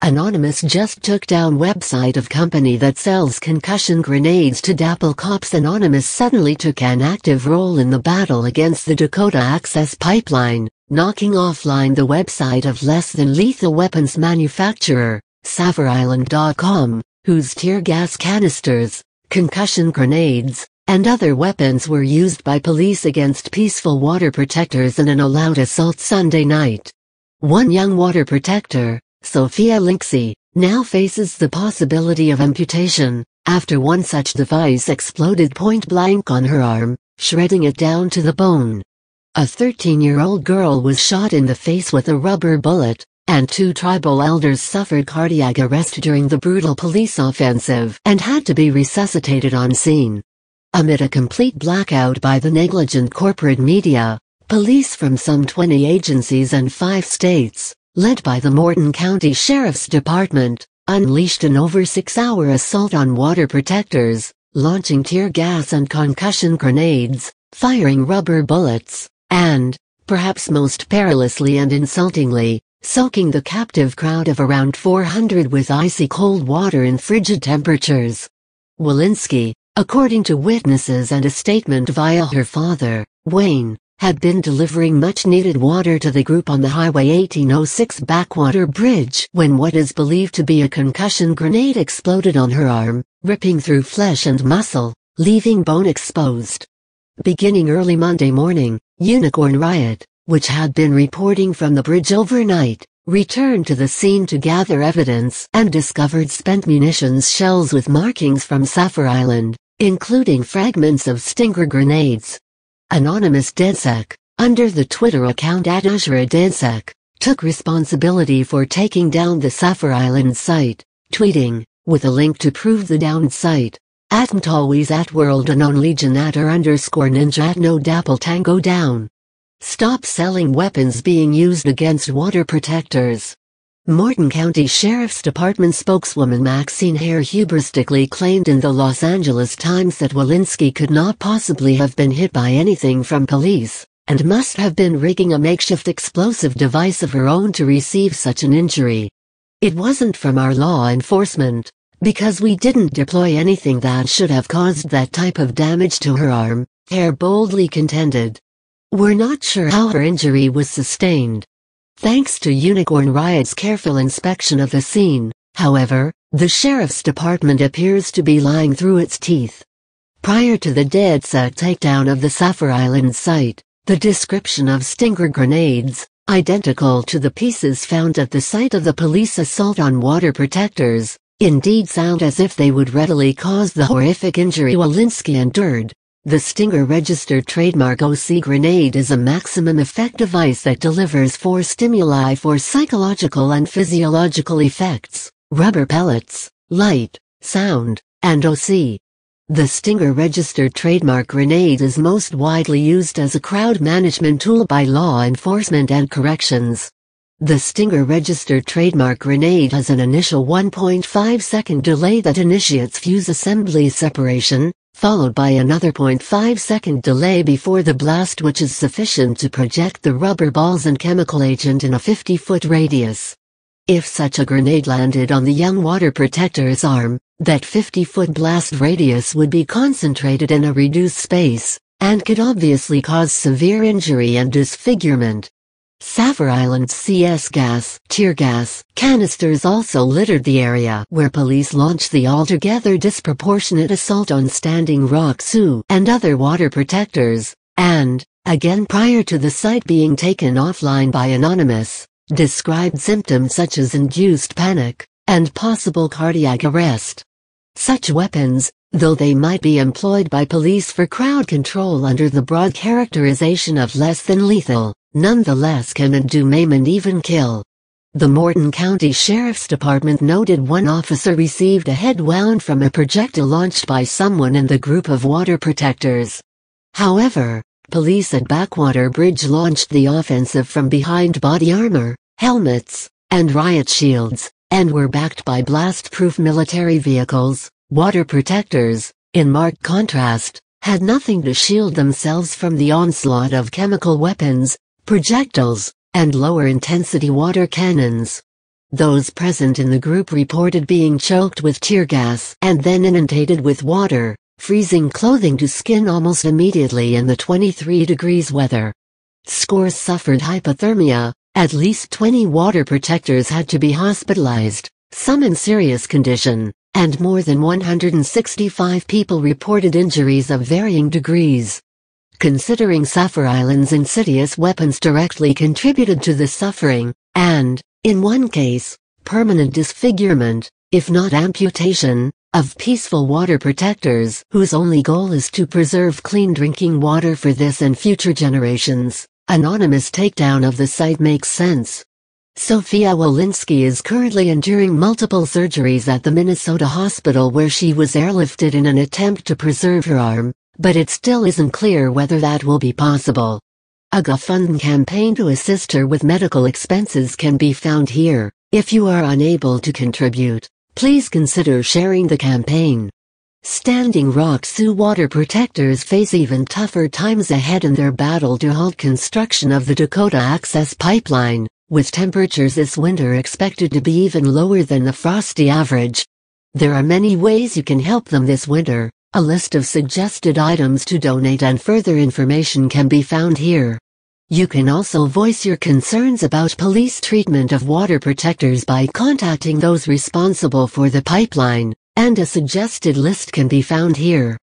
Anonymous just took down website of company that sells concussion grenades to DAPL cops. Anonymous suddenly took an active role in the battle against the Dakota Access Pipeline, knocking offline the website of less than lethal weapons manufacturer, SafarIsland.com, whose tear gas canisters, concussion grenades, and other weapons were used by police against peaceful water protectors in an all-out assault Sunday night. One young water protector, Sophia Linksey, now faces the possibility of amputation, after one such device exploded point-blank on her arm, shredding it down to the bone. A 13-year-old girl was shot in the face with a rubber bullet, and 2 tribal elders suffered cardiac arrest during the brutal police offensive and had to be resuscitated on scene. Amid a complete blackout by the negligent corporate media, police from some 20 agencies and 5 states, led by the Morton County Sheriff's Department, unleashed an over 6-hour assault on water protectors, launching tear gas and concussion grenades, firing rubber bullets, and, perhaps most perilously and insultingly, soaking the captive crowd of around 400 with icy cold water in frigid temperatures. Walensky, according to witnesses and a statement via her father, Wayne, had been delivering much-needed water to the group on the Highway 1806 backwater bridge when what is believed to be a concussion grenade exploded on her arm, ripping through flesh and muscle, leaving bone exposed. Beginning early Monday morning, Unicorn Riot, which had been reporting from the bridge overnight, returned to the scene to gather evidence and discovered spent munitions shells with markings from Safar Island, including fragments of Stinger grenades. Anonymous DedSec, under the Twitter account @AzuraDedSec, took responsibility for taking down the Safar Island site, tweeting, with a link to prove the downed site, @MTalways @WorldUnknownLegion @R_Ninja @No DAPL Tango Down. Stop selling weapons being used against water protectors. Morton County Sheriff's Department spokeswoman Maxine Hare hubristically claimed in the Los Angeles Times that Walensky could not possibly have been hit by anything from police, and must have been rigging a makeshift explosive device of her own to receive such an injury. It wasn't from our law enforcement, because we didn't deploy anything that should have caused that type of damage to her arm, Hare boldly contended. We're not sure how her injury was sustained. Thanks to Unicorn Riot's careful inspection of the scene, however, the Sheriff's Department appears to be lying through its teeth. Prior to the DedSec takedown of the Safar Island site, the description of Stinger grenades, identical to the pieces found at the site of the police assault on water protectors, indeed sound as if they would readily cause the horrific injury Walensky endured. The Stinger registered trademark OC grenade is a maximum effect device that delivers 4 stimuli for psychological and physiological effects: rubber pellets, light, sound, and OC. The Stinger registered trademark grenade is most widely used as a crowd management tool by law enforcement and corrections. The Stinger registered trademark grenade has an initial 1.5-second delay that initiates fuse assembly separation, followed by another 0.5-second delay before the blast, which is sufficient to project the rubber balls and chemical agent in a 50-foot radius. If such a grenade landed on the young water protector's arm, that 50-foot blast radius would be concentrated in a reduced space, and could obviously cause severe injury and disfigurement. Safar Island's CS gas, tear gas, canisters also littered the area where police launched the altogether disproportionate assault on Standing Rock Sioux and other water protectors, and, again prior to the site being taken offline by Anonymous, described symptoms such as induced panic and possible cardiac arrest. Such weapons, though they might be employed by police for crowd control under the broad characterization of less than lethal, nonetheless can undo, maim, and even kill. The Morton County Sheriff's Department noted one officer received a head wound from a projectile launched by someone in the group of water protectors. However, police at Backwater Bridge launched the offensive from behind body armor, helmets, and riot shields, and were backed by blast-proof military vehicles. Water protectors, in marked contrast, had nothing to shield themselves from the onslaught of chemical weapons, projectiles, and lower-intensity water cannons. Those present in the group reported being choked with tear gas and then inundated with water, freezing clothing to skin almost immediately in the 23 degrees weather. Scores suffered hypothermia, at least 20 water protectors had to be hospitalized, some in serious condition, and more than 165 people reported injuries of varying degrees. Considering Suffer Island's insidious weapons directly contributed to the suffering, and, in one case, permanent disfigurement, if not amputation, of peaceful water protectors whose only goal is to preserve clean drinking water for this and future generations, anonymous takedown of the site makes sense. Sophia Walensky is currently enduring multiple surgeries at the Minnesota hospital where she was airlifted in an attempt to preserve her arm, but it still isn't clear whether that will be possible. A GoFundMe campaign to assist her with medical expenses can be found here. If you are unable to contribute, please consider sharing the campaign. Standing Rock Sioux water protectors face even tougher times ahead in their battle to halt construction of the Dakota Access Pipeline, with temperatures this winter expected to be even lower than the frosty average. There are many ways you can help them this winter. A list of suggested items to donate and further information can be found here. You can also voice your concerns about police treatment of water protectors by contacting those responsible for the pipeline, and a suggested list can be found here.